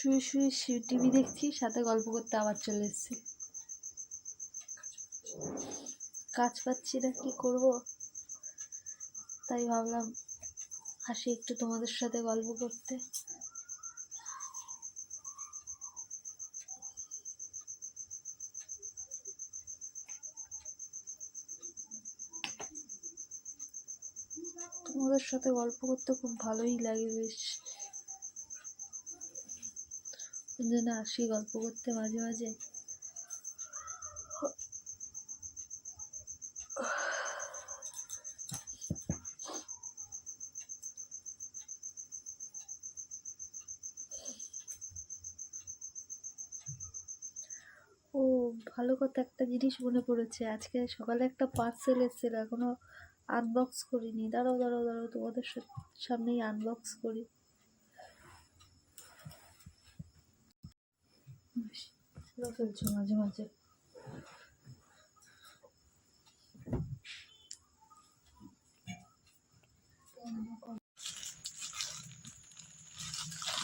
শুয়ে শুয়ে টিভি দেখছি, সাথে গল্প করতে আবার চলে এসেছি। কাজ পাচ্ছি না, কি করব, তাই ভাবলাম আসি একটু তোমাদের সাথে গল্প করতে। তোমাদের সাথে গল্প করতে খুব ভালোই লাগে, বেশ ওই জন্য আসি গল্প করতে মাঝে মাঝে। ও ভালো কথা, একটা জিনিস মনে পড়েছে, আজকে সকালে একটা পার্সেল এসেছিল, এখনো আনবক্স করিনি। দাঁড়াও দাঁড়াও দাঁড়াও, তোমাদের সামনেই আনবক্স করি। ফেলছো মাঝে মাঝে।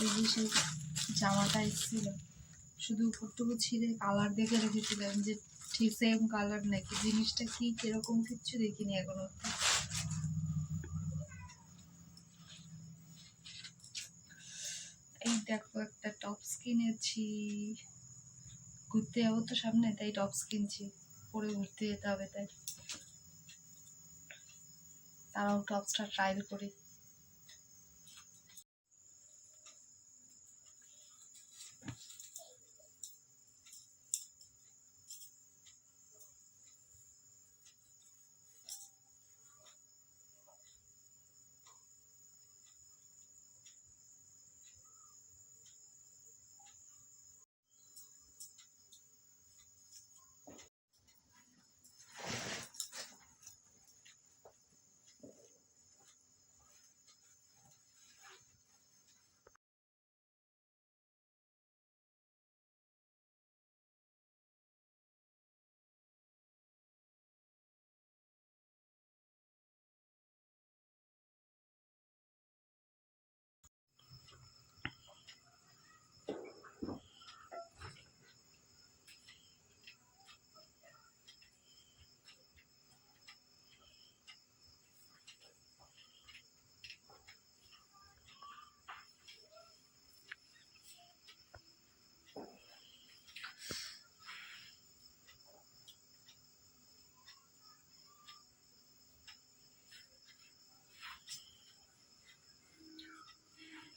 এই যে সেই জামাটা এসেছিল, শুধু উপরটুকু ছিঁড়ে কালার দেখে রেখেছিলাম যে ঠিক সেম কালার নাকি, জিনিসটা কি কিরকম কিচ্ছু দেখিনি এখনো। এই দেখো একটা টপস কিনেছি, ঘুরতে যাবো তো সামনে, তাই টপস কিনছি, পরে ঘুরতে যেতে হবে, তাই তারাও টপসটা ট্রায়াল করি।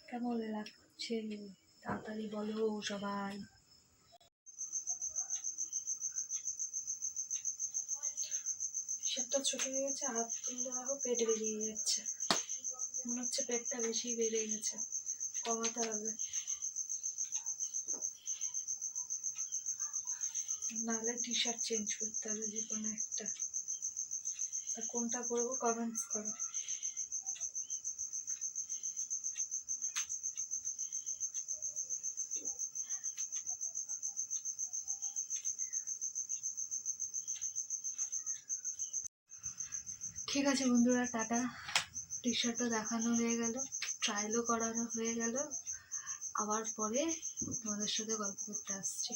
কেমন লাগছে তাড়াতাড়ি বলো সবাই। সেটা ছোট হয়ে গেছে, হাত তুললে দেখো পেট বেরিয়ে যাচ্ছে, মনে হচ্ছে পেটটা বেশি বেড়ে গেছে, কমাতে হবে, নাহলে টি শার্ট চেঞ্জ করতে হবে যে কোনো একটা। তা কোনটা করবো কমেন্টস করো। ঠিক আছে বন্ধুরা, টাটা। টি শার্টও দেখানো হয়ে গেল, ট্রায়ালও করানো হয়ে গেল, আবার পরে তোমাদের সাথে গল্প করতে আসছি।